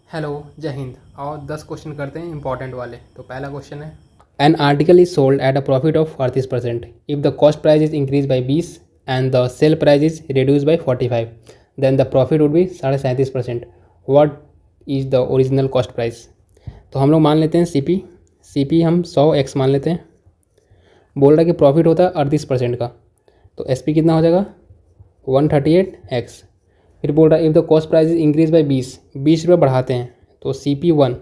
Hello, जय हिंद। और 10 question करते हैं इंपॉर्टेंट वाले। तो पहला क्वेश्चन है, An article is sold at a profit of 38%. If the cost price is increased by 20 and the sale price is reduced by 45, then the profit would be 37%. What is the original cost price? तो हम लोग मान लेते हैं C P हम 100x मान लेते हैं। बोल रहा है कि प्रॉफिट होता है 38% का, तो एस पी कितना हो जाएगा 138x। फिर बोल रहा है if the cost price is increase by 20 रुपये बढ़ाते हैं, तो CP1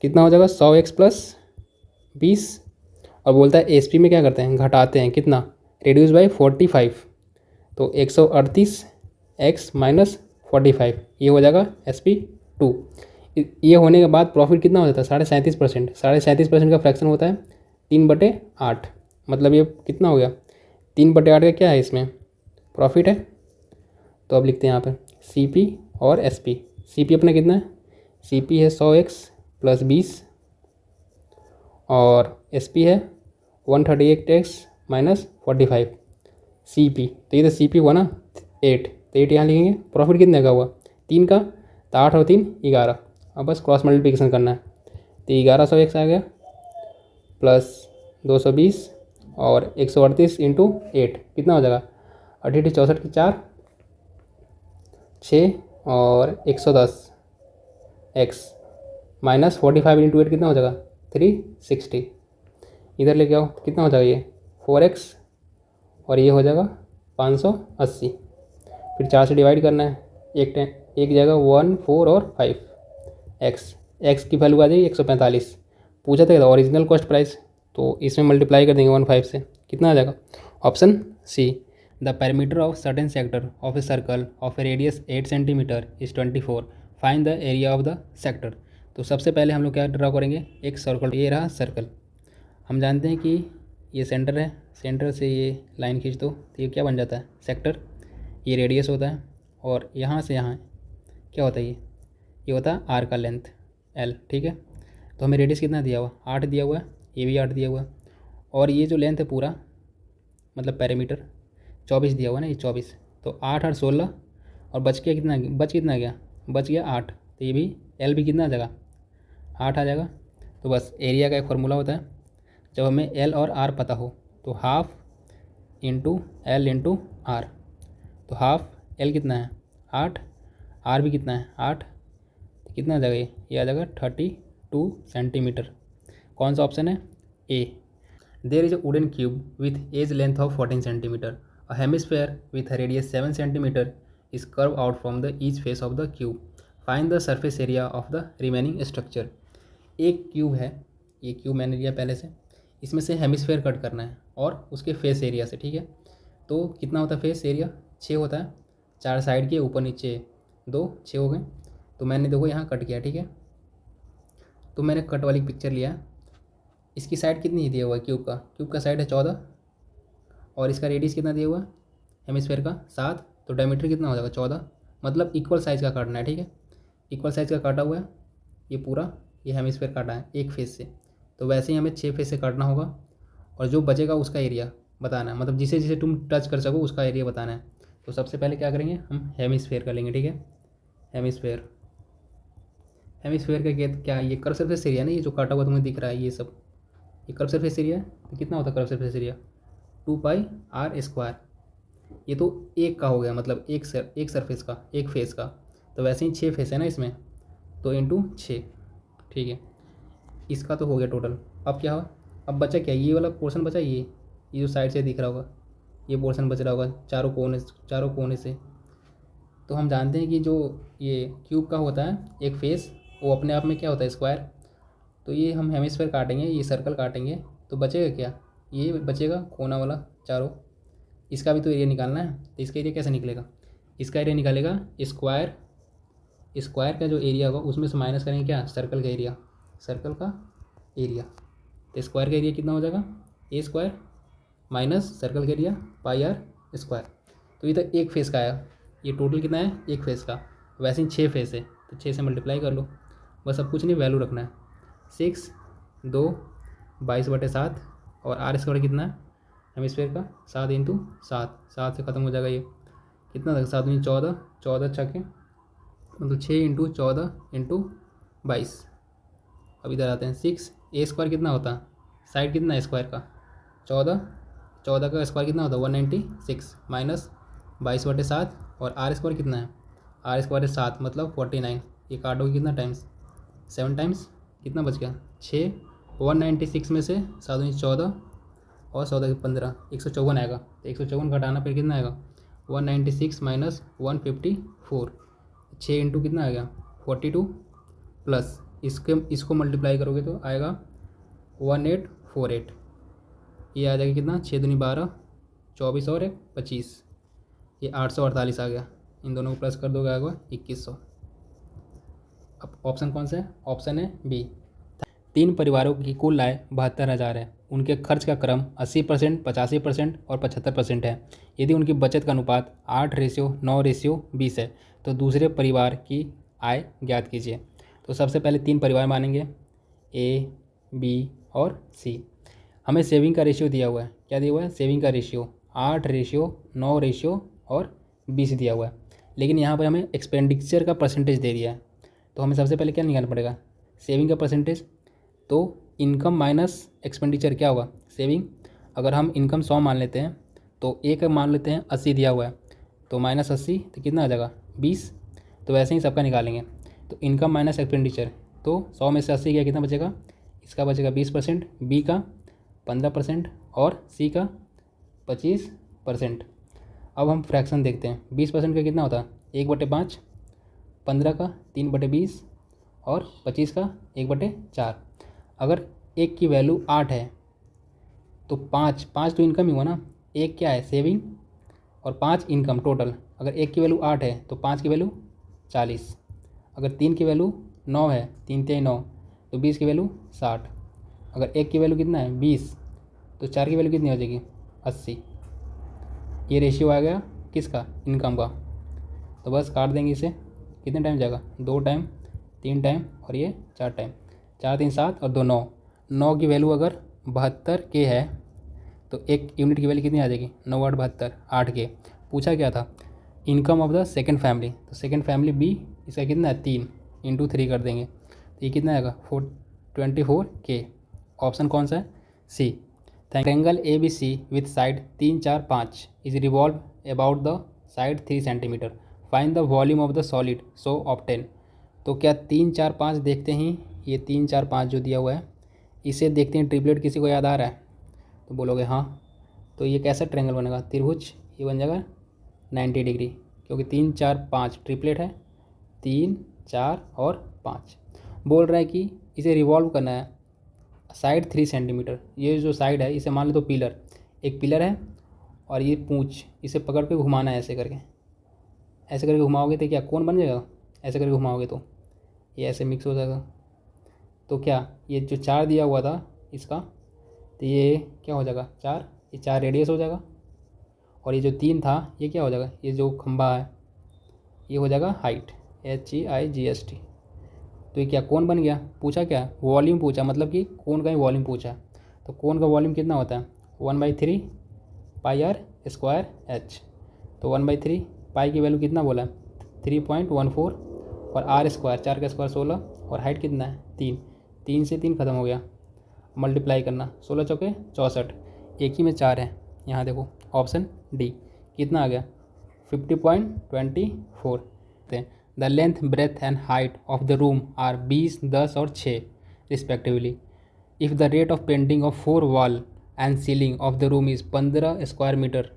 कितना हो जाएगा 100x प्लस 20। और बोलता है एस पी में क्या करते हैं, घटाते हैं, कितना, रिड्यूस बाई 45, तो 138x माइनस 45, ये हो जाएगा SP2। ये होने के बाद प्रॉफिट कितना हो जाता है 37%। 37% का फ्रैक्शन होता है 3/8, मतलब ये कितना हो गया 3/8 का क्या है इसमें प्रॉफिट है। तो अब लिखते हैं यहाँ पर CP और SP। CP अपना कितना है, CP है 100x प्लस 20 और SP है 138x माइनस 45 CP। तो ये तो CP हुआ ना 8, तो 8 यहाँ लिखेंगे। प्रॉफिट कितने का हुआ 3 का, तो 8 और 3 11। अब बस क्रॉस मल्टीप्लिकेशन करना है, तो 1100x आ गया प्लस 220 और 138 इंटू 8 कितना हो जाएगा 88 64 की 4 6 और 110x माइनस 45 इंटू 8 कितना हो जाएगा 360। इधर लेके आओ, कितना हो जाएगा ये 4x और ये हो जाएगा 580। फिर 4 से डिवाइड करना है, एक जगह 1 4 और 5, x की वैल्यू आ जाएगी 145। पूछा था ओरिजिनल कॉस्ट प्राइस, तो इसमें मल्टीप्लाई कर देंगे 15 से, कितना आ जाएगा option C. The parameter of certain sector of a circle of a radius 8 centimetre is 24। Find the area of the sector. तो सबसे पहले हम लोग क्या ड्रा करेंगे, एक सर्कल, ये रहा सर्कल। हम जानते हैं कि ये सेंटर है, सेंटर से ये लाइन खींच दो तो ये क्या बन जाता है सेक्टर। ये रेडियस होता है और यहाँ से यहाँ क्या होता है, ये होता है आर का लेंथ L, ठीक है। तो हमें रेडियस कितना दिया हुआ 8 दिया हुआ है, ये भी 8 दिया हुआ है, और ये जो लेंथ है पूरा मतलब पैरामीटर 24 दिया हुआ ना, ये 24। तो 8 और 16 और बच गया कितना गया, बच गया 8। तो ये भी L भी कितना आ जाएगा 8 आ जाएगा। तो बस एरिया का एक फार्मूला होता है, जब हमें L और R पता हो तो half into L into R। तो हाफ L कितना है 8, R भी कितना है 8, तो कितना आ जाएगा ये आ जाएगा 32 सेंटीमीटर। कौन सा ऑप्शन है A. There is a wooden cube with edge length of 14 centimetre. A hemisphere with a radius 7 centimetre is curve out from the each face of the cube. Find the surface area of the remaining structure. एक cube है, ये cube मैंने लिया पहले से, इसमें से hemisphere cut करना है और उसके फेस एरिया से, ठीक है। तो कितना होता है फेस एरिया 6 होता है, 4 साइड के ऊपर नीचे 2, 6 हो गए। तो मैंने देखो यहाँ कट किया, ठीक है। तो मैंने कट वाली पिक्चर लिया, इसकी साइड कितनी दिया हुआ है क्यूब का साइड है 14 और इसका रेडियस कितना दिया हुआ है हेमिस्फेयर का 7। तो डायमीटर कितना हो जाएगा 14, मतलब इक्वल साइज़ का काटना है, ठीक है। इक्वल साइज़ का काटा हुआ है ये पूरा, ये हेमिस्फेयर काटा है एक फेस से, तो वैसे ही हमें 6 फेस से काटना होगा और जो बचेगा उसका एरिया बताना है, मतलब जिसे जिसे तुम टच कर सको उसका एरिया बताना है। तो सबसे पहले क्या करेंगे हम हेमिस्फेयर कर लेंगे, ठीक है। हेमिस्फेयर का क्या, ये कर्व सरफेस एरिया ना, ये जो काटा हुआ तुम्हें दिख रहा है ये सब, ये कर्व सरफेस एरिया है। तो कितना होता है कर्व सरफेस एरिया 2πr²। ये तो एक का हो गया, मतलब एक सरफेस का, एक फेस का। तो वैसे ही 6 फेस है ना इसमें, तो इंटू 6, ठीक है। इसका तो हो गया टोटल। अब क्या हुआ, अब बचा क्या, ये वाला पोर्शन बचा, ये जो साइड से दिख रहा होगा ये पोर्शन बच रहा होगा चारों कोने से। तो हम जानते हैं कि जो ये क्यूब का होता है एक फेस, वो अपने आप में क्या होता है स्क्वायर। तो ये हम हेमिस्फेयर काटेंगे, ये सर्कल काटेंगे, तो बचेगा क्या, ये बचेगा कोना वाला चारों। इसका भी तो एरिया निकालना है, तो इसका एरिया कैसे निकलेगा, इसका एरिया निकालेगा स्क्वायर का जो एरिया होगा उसमें से माइनस करेंगे क्या सर्कल का एरिया, तो स्क्वायर का एरिया कितना हो जाएगा A² माइनस सर्कल का एरिया πr²। तो ये तो एक फेस का आया, ये टोटल कितना है एक फेस का, वैसे ही 6 फेस है तो 6 से मल्टीप्लाई कर लो, बस अब कुछ नहीं वैल्यू रखना है। 6 2 22/7 और R² कितना है हेमिस्फेयर का 7 इंटू 7 से ख़त्म हो जाएगा ये, कितना था 7 में 14 14 छक्के मतलब 6 × 14 × 22। अब इधर आते हैं 6, ए स्क्वायर कितना होता है, साइड कितना है स्क्वायर का 14, 14 का स्क्वायर कितना होता है 196 माइनस 22/7, और आर स्क्वायर कितना है, आर स्क्वायर है 7 मतलब 49। ये काटोगे कितना टाइम्स 7 टाइम्स, कितना बच गया 6, 196 में से 7 × 14 और 14 × 15 154 आएगा। तो 154 घटाना फिर कितना आएगा 196 माइनस 154, 6 इंटू कितना आ गया 42 प्लस इसको मल्टीप्लाई करोगे तो आएगा 1848। ये आ जाएगा कितना 6 दूनी 12, 24 और 1 25, ये 848 आ गया। इन दोनों को प्लस कर दोगे आएगा 2100। अब ऑप्शन कौन सा है, ऑप्शन है बी। 3 परिवारों की कुल आय 72,000 है। उनके खर्च का क्रम 80%, 85% और 75% है। यदि उनकी बचत का अनुपात 8:9:20 है तो दूसरे परिवार की आय ज्ञात कीजिए। तो सबसे पहले 3 परिवार मानेंगे, ए, बी और सी। हमें सेविंग का रेशियो दिया हुआ है, क्या दिया हुआ है सेविंग का रेशियो 8:9 और 20 दिया हुआ है। लेकिन यहाँ पर हमें एक्सपेंडिचर का परसेंटेज दे दिया है, तो हमें सबसे पहले क्या निकालना पड़ेगा सेविंग का परसेंटेज। तो इनकम माइनस एक्सपेंडिचर क्या होगा सेविंग। अगर हम इनकम 100 मान लेते हैं तो एक मान लेते हैं 80 दिया हुआ है, तो माइनस 80 तो कितना आ जाएगा 20। तो वैसे ही सबका निकालेंगे, तो इनकम माइनस एक्सपेंडिचर, तो 100 में से 80 गया कितना बचेगा, इसका बचेगा 20%, बी का 15% और सी का 25%। अब हम फ्रैक्शन देखते हैं, 20% का कितना होता है 1/5, 15 का 3/20 और 25 का 1/4। अगर एक की वैल्यू 8 है तो 5 तो इनकम ही हुआ ना, एक क्या है सेविंग और 5 इनकम टोटल। अगर एक की वैल्यू 8 है तो 5 की वैल्यू 40। अगर 3 की वैल्यू 9 है, 3 3 9, तो 20 की वैल्यू 60। अगर एक की वैल्यू कितना है 20, तो 4 की वैल्यू कितनी हो जाएगी 80। ये रेशियो आ गया किसका इनकम का। तो बस काट देंगे इसे, कितने टाइम जाएगा 2 टाइम, 3 टाइम और ये 4 टाइम, 4 3 7 और 2 9। 9 की वैल्यू अगर 72 के है तो एक यूनिट की वैल्यू कितनी आ जाएगी 9 8 72 8 के। पूछा क्या था income of the second family, तो सेकंड फैमिली बी, इसका कितना है 3 × 3 कर देंगे तो ये कितना आएगा 24 के। ऑप्शन कौन सा है C. Triangle A B C with side 3 4 5 is revolve about the side 3 centimetre. Find the volume of the solid so obtain. तो क्या 3 4 5 देखते ही, ये 3 4 5 जो दिया हुआ है इसे देखते हैं ट्रिपलेट किसी को याद आ रहा है, तो बोलोगे हाँ। तो ये कैसा ट्रायंगल बनेगा त्रिभुज, ये बन जाएगा 90 डिग्री, क्योंकि 3 4 5 ट्रिपलेट है, 3 4 और 5। बोल रहा है कि इसे रिवॉल्व करना है साइड 3 सेंटीमीटर। ये जो साइड है इसे मान लो तो पिलर, एक पिलर है और ये पूंछ, इसे पकड़ के घुमाना है ऐसे करके, ऐसे करके घुमाओगे तो क्या कोण बन जाएगा, ऐसे करके घुमाओगे तो ये ऐसे मिक्स हो जाएगा। तो क्या ये जो 4 दिया हुआ था इसका, तो ये क्या हो जाएगा 4, ये 4 रेडियस हो जाएगा, और ये जो 3 था ये क्या हो जाएगा, ये जो खंभा है ये हो जाएगा हाइट HEIGHT। तो ये क्या कोण बन गया। पूछा क्या वॉल्यूम पूछा, मतलब कि कोण का ही वॉल्यूम पूछा। तो कोण का वॉल्यूम कितना होता है 1/3 πr² h। तो 1/3 पाई की वैल्यू कितना बोला 3.14 और r स्क्वायर 4 का स्क्वायर 16 और हाइट कितना है 3, 3 से 3 खत्म हो गया, मल्टीप्लाई करना 16 चौके 64, एक ही में 4 है। यहाँ देखो ऑप्शन डी कितना आ गया 50.24। The length breadth and height of the room are 20 10 और 6 respectively. If the rate of painting of 4 wall and ceiling of the room is 15 square metre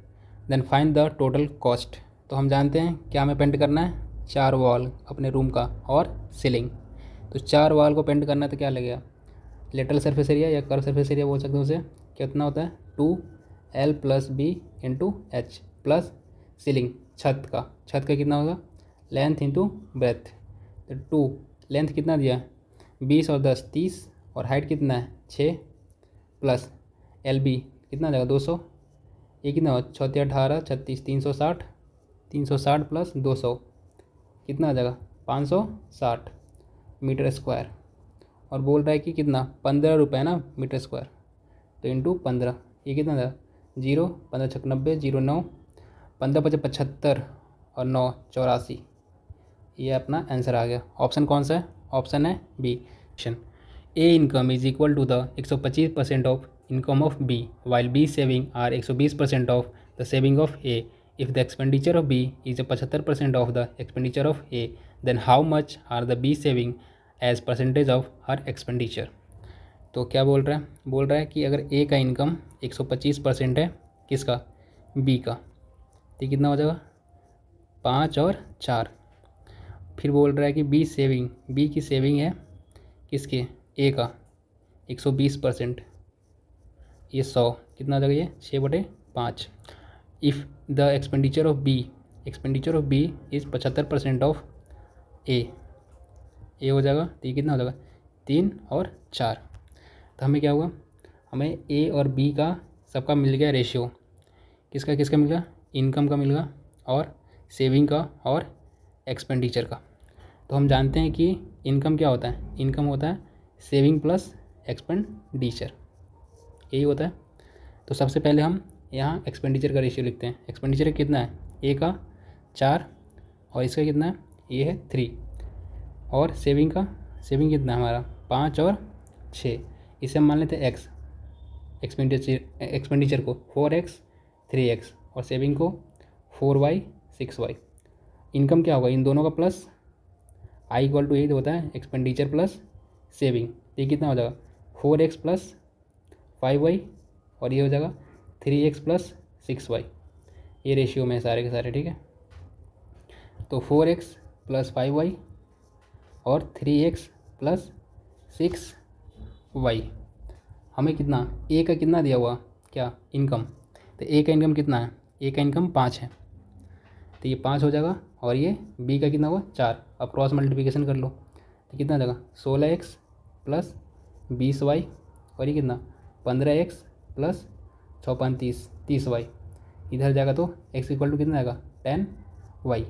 then find the total cost. तो हम जानते हैं क्या हमें पेंट करना है 4 wall अपने रूम का और सीलिंग। तो 4 वॉल को पेंट करना है तो क्या लगेगा लेटरल सरफेस एरिया या कर्व सरफेस एरिया बोल सकते हैं उसे, कितना होता है 2L + B × H plus ceiling छत का कितना होगा लेंथ इंटू ब्रेथ। तो 2 लेंथ कितना दिया 20 और 10 30 और हाइट कितना है 6 प्लस LB कितना आ जाएगा 200, ये कितना होगा 6 18 36 360, 360 प्लस 200 कितना आ जाएगा 560 मीटर स्क्वायर। और बोल रहा है कि कितना 15 रुपये ना मीटर स्क्वायर, तो इंटू 15 ये कितना था 0 15 6 90 0 9 15 5 75 और 9 84, ये अपना आंसर आ गया। ऑप्शन कौन सा है? ऑप्शन है B. A income is equal to the 125% of income of B while B saving are 120% of the saving of A. If the expenditure of B is 75% of the expenditure of A, then how much are the B saving as percentage of her expenditure. तो क्या बोल रहा है? बोल रहा है कि अगर ए का इनकम 125% है, किसका? बी का, तो कितना हो जाएगा? 5 और 4। फिर बोल रहा है कि बी सेविंग, बी की सेविंग है किसके? ए का 120%, ये 100, कितना हो जाएगा? ये 6/5। If the expenditure of B, expenditure of B is 75% of A, A हो जाएगा, तो ये कितना हो जाएगा? 3 और 4। तो हमें क्या हुआ? हमें ए और बी का सबका मिल गया रेशियो। किसका किसका मिल गया? इनकम का मिल गया और सेविंग का और एक्सपेंडिचर का। तो हम जानते हैं कि इनकम क्या होता है? इनकम होता है सेविंग प्लस एक्सपेंडिचर, यही होता है। तो सबसे पहले हम यहाँ एक्सपेंडिचर का रेशियो लिखते हैं। एक्सपेंडिचर कितना है? ए का 4 और इसका कितना है? ये है 3। और सेविंग का, सेविंग कितना है हमारा? 5 और 6। इसे हम मान लेते हैं एक्स, एक्सपेंडिचर को 4x 3x और सेविंग को 4y 6y। इनकम क्या होगा? इन दोनों का प्लस, आई इक्वल टू यही होता है एक्सपेंडिचर प्लस सेविंग। ये कितना हो जाएगा? 4x प्लस 5y और ये हो जाएगा 3x प्लस 6y। ये रेशियो में सारे के सारे, ठीक है। तो 4x प्लस 5y और 3x प्लस 6y। हमें कितना? ए का कितना दिया हुआ? क्या? इनकम। तो ए का इनकम कितना है? ए का इनकम 5 है, तो ये 5 हो जाएगा। और ये बी का कितना हुआ? 4। अब क्रॉस मल्टीप्लिकेशन कर लो, तो कितना जाएगा? 16x प्लस 20y और ये कितना? 15x plus 6 30y। इधर जाएगा तो x इक्वल टू कितना आएगा? 10y।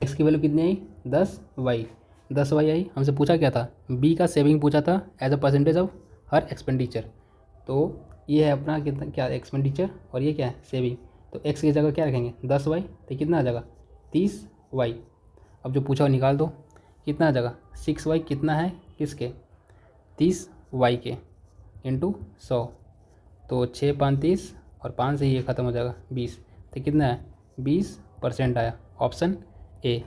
x की वैल्यू कितनी आई? 10y। 10y आई। हमसे पूछा क्या था? b का सेविंग पूछा था as a percentage of her expenditure. तो ये है अपना कितना, क्या? एक्सपेंडिचर, और ये क्या है? सेविंग। तो x की जगह क्या रखेंगे? 10y, तो कितना आ जाएगा? 30y। अब जो पूछा वो निकाल दो, कितना आ जाएगा? 6y कितना है? किसके? 30y के, इंटू 100। तो 6 5 30 और 5 से ये ख़त्म हो जाएगा 20। तो कितना है? 20% आया। Option A.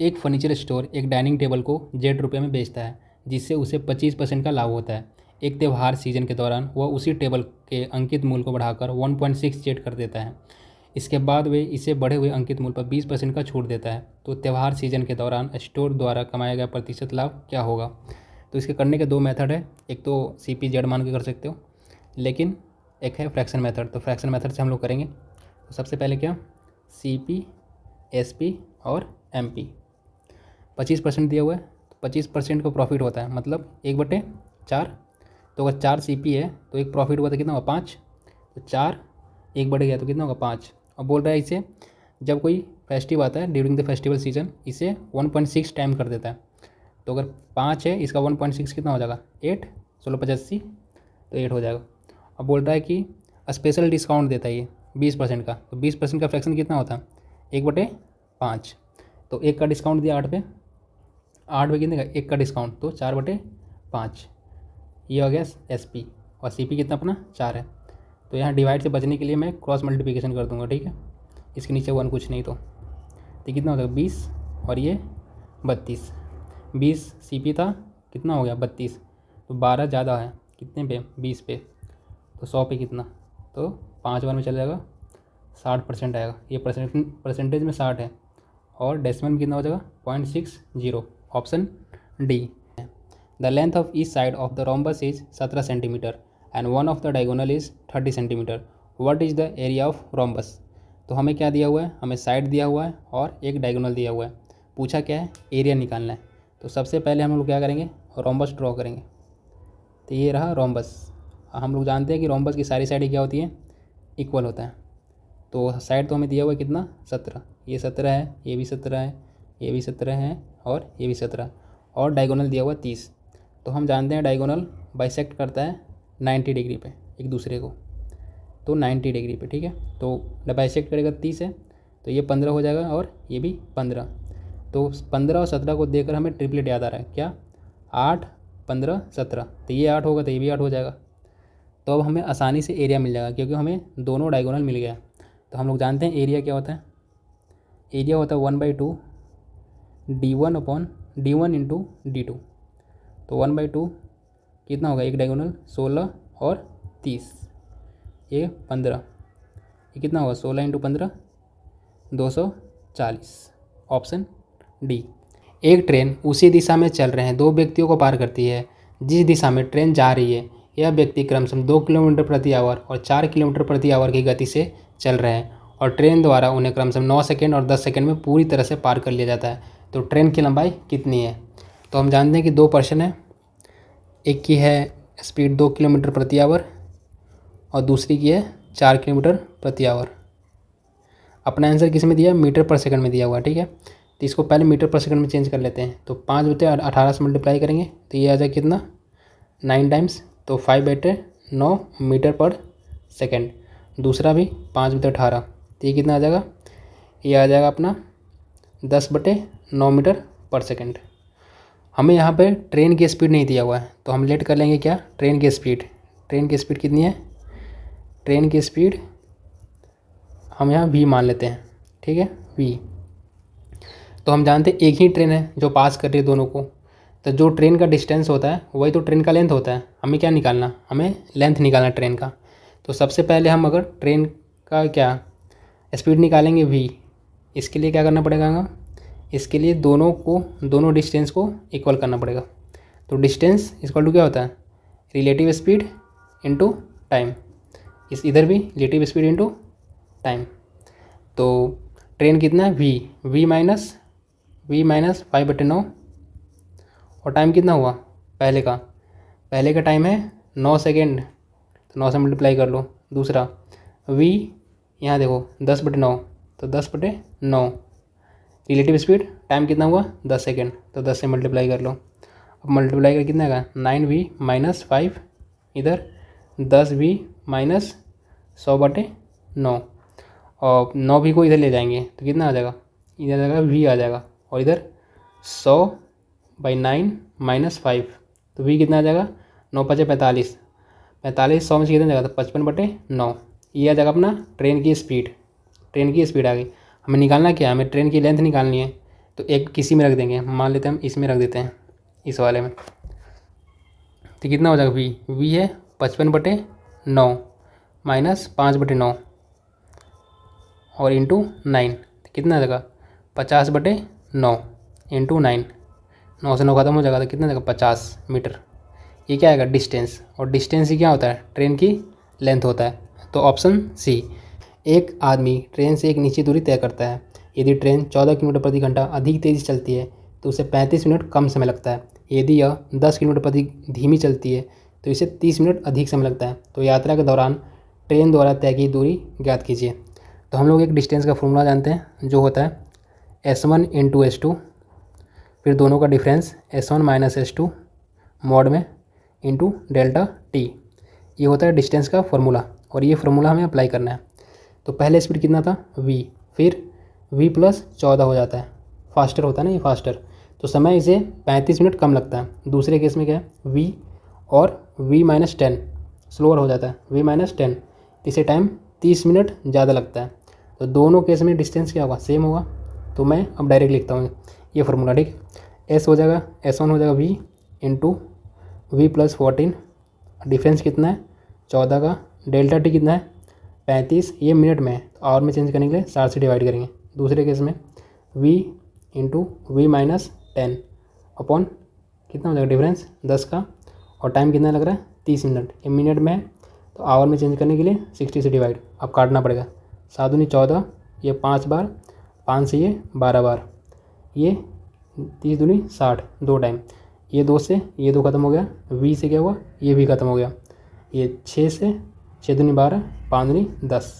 एक फर्नीचर स्टोर एक डाइनिंग टेबल को ₹100 में बेचता है, जिससे उसे 25% का लाभ होता है। एक त्यौहार सीजन के दौरान वह उसी टेबल के अंकित मूल्य को बढ़ाकर 1.6 कर देता है। इसके बाद वे इसे बढ़े हुए अंकित मूल्य पर 20% का छूट देता है। तो त्यौहार सीजन के दौरान स्टोर द्वारा कमाया गया प्रतिशत लाभ क्या होगा? तो इसके करने के 2 मेथड है। एक तो CPZ मान के कर सकते हो, लेकिन एक है फ्रैक्शन मेथड। तो फ्रैक्शन मेथड से हम लोग करेंगे। तो सबसे पहले क्या? CP, SP और MP। 25% दिया हुआ है, तो 25% को प्रॉफिट होता है, मतलब 1/4। तो अगर 4 CP है तो एक प्रॉफिट हुआ तो कितना होगा? 5। तो 4 1 बढ़ गया तो कितना होगा? 5। और बोल रहा है इसे जब कोई फेस्टिव आता है ड्यूरिंग द फेस्टिवल सीजन, इसे 1.6 टाइम कर देता है। तो अगर 5 है, इसका 1.6 कितना हो जाएगा? 8। 16 85, तो 8 हो जाएगा। अब बोल रहा है कि स्पेशल डिस्काउंट देता है ये 20% का। तो 20% का फ्रैक्शन कितना होता है? 1/5। तो 1 का डिस्काउंट दिया 8 पे, 8 पे कितने का? 1 का डिस्काउंट, तो 4/5। ये हो गया SP। और CP कितना अपना? 4 है। तो यहाँ डिवाइड से बचने के लिए मैं क्रॉस मल्टीप्लिकेशन कर दूंगा, ठीक है। इसके नीचे 1 कुछ नहीं, तो कितना हो जाएगा? 20 और ये 32। 20 CP था, कितना हो गया? 32। तो 12 ज़्यादा है, कितने पे? 20 पे। तो 100 पे कितना? तो 5 बार में चल जाएगा, 60% आएगा। ये परसेंटेज में 60 है। और डेसिमल में कितना हो जाएगा? 0.60। Option D. The length of each side of the rhombus is 17 centimetre and one of the diagonal is 30 centimetre. What is the area of rhombus? तो हमें क्या दिया हुआ है? हमें साइड दिया हुआ है और एक डायगोनल दिया हुआ है। पूछा क्या है? एरिया निकालना है। तो सबसे पहले हम लोग क्या करेंगे? रोम्बस ड्रॉ करेंगे। तो ये रहा रोम्बस। हम लोग जानते हैं कि रोम्बस की सारी साइडें क्या होती हैं? इक्वल होता है। तो साइड तो हमें दिया हुआ है कितना? 17। ये 17 है, ये भी 17 है, ये भी 17 है और ये भी 17। और डायगोनल दिया हुआ 30। तो हम जानते हैं डायगोनल बाइसेक्ट करता है 90 डिग्री पे एक दूसरे को, तो 90 डिग्री पे, ठीक है। तो बाइसेक्ट करेगा 30 है, तो ये 15 हो जाएगा और ये भी 15। तो 15 और 17 को देखकर हमें ट्रिपलेट याद आ रहा है, क्या 8, 15, 17, तो ये 8 होगा तो ये भी 8 हो जाएगा। तो अब हमें आसानी से एरिया मिल जाएगा क्योंकि हमें दोनों डायगोनल मिल गया। तो हम लोग जानते हैं एरिया क्या होता है, एरिया होता है 1/2 D1 इंटू D2। तो 1/2 कितना होगा, एक डायगोनल 16 और 30, ये 15, ये कितना होगा 16 इंटू 15 240। Option D. एक ट्रेन उसी दिशा में चल रहे हैं दो व्यक्तियों को पार करती है। जिस दिशा में ट्रेन जा रही है यह व्यक्ति क्रमशः 2 किलोमीटर प्रति आवर और 4 किलोमीटर प्रति आवर की गति से चल रहे हैं और ट्रेन द्वारा उन्हें क्रमशः 9 सेकेंड और 10 सेकेंड में पूरी तरह से पार कर लिया जाता है। तो ट्रेन की लंबाई कितनी है? तो हम जानते हैं कि दो पर्सन है, एक की है स्पीड 2 किलोमीटर प्रति आवर और दूसरी की है 4 किलोमीटर प्रति आवर। अपना आंसर किस में दिया, मीटर पर सेकंड में दिया हुआ, ठीक है। तो इसको पहले मीटर पर सेकंड में चेंज कर लेते हैं। तो 5/18 से मल्टीप्लाई करेंगे तो ये आ जाए कितना 9 टाइम्स, तो 5/9 मीटर पर सेकंड। दूसरा भी 5/18, तो ये कितना आ जाएगा, ये आ जाएगा अपना 10/9 मीटर पर सेकंड। हमें यहाँ पे ट्रेन की स्पीड नहीं दिया हुआ है तो हम लेट कर लेंगे क्या, ट्रेन की स्पीड। ट्रेन की स्पीड कितनी है, ट्रेन की स्पीड हम यहाँ v मान लेते हैं, ठीक है v। तो हम जानते हैं एक ही ट्रेन है जो पास कर रही है दोनों को, तो जो ट्रेन का डिस्टेंस होता है वही तो ट्रेन का लेंथ होता है। हमें क्या निकालना, हमें लेंथ निकालना ट्रेन का। तो सबसे पहले हम अगर ट्रेन का क्या स्पीड निकालेंगे v, इसके लिए क्या करना पड़ेगा हमें, इसके लिए दोनों डिस्टेंस को इक्वल करना पड़ेगा। तो डिस्टेंस इक्वल टू क्या होता है, रिलेटिव स्पीड इनटू टाइम। इधर भी रिलेटिव स्पीड इनटू टाइम। तो ट्रेन कितना है v माइनस 5/9 और टाइम कितना हुआ पहले का टाइम है 9 सेकेंड, तो 9 से मल्टीप्लाई कर लो। दूसरा v यहाँ देखो 10/9, तो 10/9 रिलेटिव स्पीड, टाइम कितना हुआ 10 सेकेंड, तो 10 से मल्टीप्लाई कर लो। अब मल्टीप्लाई कर कितना आएगा 9v माइनस 5, इधर 10v माइनस 100/9 और 9v को इधर ले जाएंगे तो कितना आ जाएगा, इधर आ जाएगा v आ जाएगा और इधर 100/9 माइनस 5, तो v कितना आ जाएगा 9×5 45, 100 में से कितना जाएगा तो 55/9। ये आ जाएगा अपना ट्रेन की स्पीड आ गई। हमें निकालना क्या है, हमें ट्रेन की लेंथ निकालनी है। तो एक किसी में रख देंगे, मान लेते हैं हम इसमें रख देते हैं, इस वाले में। तो कितना हो जाएगा v है 55/9 माइनस 5/9 और इंटू 9, तो कितना आ जाएगा 50/9 इंटू 9, 9 से 9 खत्म हो जाएगा तो कितना जाएगा 50 मीटर। ये क्या आएगा डिस्टेंस, और डिस्टेंस ही क्या होता है, ट्रेन की लेंथ होता है। तो ऑप्शन सी। एक आदमी ट्रेन से एक निश्चित दूरी तय करता है। यदि ट्रेन 14 किलोमीटर प्रति घंटा अधिक तेज़ी से चलती है तो उसे 35 मिनट कम समय लगता है। यदि यह 10 किलोमीटर प्रति धीमी चलती है तो इसे 30 मिनट अधिक समय लगता है। तो यात्रा के दौरान ट्रेन द्वारा तय की दूरी ज्ञात कीजिए। तो हम लोग एक डिस्टेंस का फॉर्मूला जानते हैं जो होता है S1 इंटू S2, फिर दोनों का difference S1 minus S2 mod में इंटू डेल्टा टी। ये होता है डिस्टेंस का फॉर्मूला और ये फार्मूला हमें अप्लाई करना है। तो पहले स्पीड कितना था v, फिर v प्लस 14 हो जाता है, फास्टर होता है ना ये फास्टर, तो समय इसे 35 मिनट कम लगता है। दूसरे केस में क्या है v और v माइनस 10 स्लोअर हो जाता है, v माइनस 10, इसे टाइम 30 मिनट ज़्यादा लगता है। तो दोनों केस में डिस्टेंस क्या होगा, सेम होगा। तो मैं अब डायरेक्ट लिखता हूँ ये फार्मूला, ठीक। s हो जाएगा S1 हो जाएगा v into v plus 14, difference कितना है 14 का, डेल्टा टी कितना है 35, ये मिनट में है तो आवर में चेंज करने के लिए 4 से डिवाइड करेंगे। दूसरे केस में v into V minus 10 upon कितना हो जाएगा डिफरेंस 10 का, और टाइम कितना लग रहा है 30 मिनट, ये मिनट में है तो आवर में चेंज करने के लिए 60 से डिवाइड अब काटना पड़ेगा। 7 दूनी 14, ये 5 बार, 5 से ये 12 बार, ये 30 दूनी 60 दो टाइम, ये 2 से ये 2 खत्म हो गया, v से क्या हुआ ये भी खत्म हो गया, ये 6 से 6 दूनी 12, 5 दूनी 10,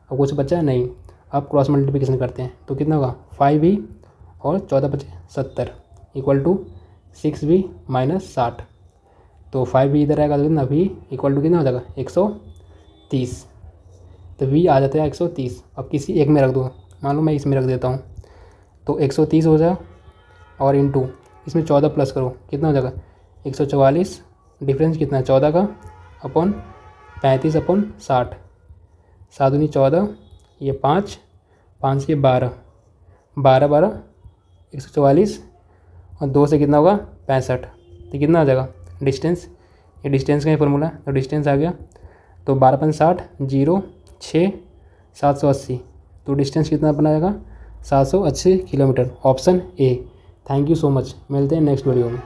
अब कुछ बचा नहीं। अब क्रॉस मल्टीप्लिकेशन करते हैं तो कितना होगा 5v और 14×5 70 इक्वल टू 6v माइनस 60। तो 5v इधर आएगा तो कितना v इक्वल टू कितना हो जाएगा 130। तो v आ जाता है 130। अब किसी एक में रख दो, मान लो मैं इसमें रख देता हूँ, तो 130 हो जाएगा और इंटू इसमें 14 प्लस करो, कितना हो जाएगा 144, डिफरेंस कितना है 14 का, अपॉन 35 अपॉन 60, 7 दूनी 14, ये 5, 5 के 12, 12 12 144 और 2 से कितना होगा 65, तो कितना आ जाएगा डिस्टेंस, ये डिस्टेंस का ही फॉर्मूला है, तो डिस्टेंस आ गया। तो 12 × 60 0 6 780, तो डिस्टेंस कितना बना जाएगा 780 kilometre, option A. Thank you so much, मिलते हैं नेक्स्ट वीडियो में।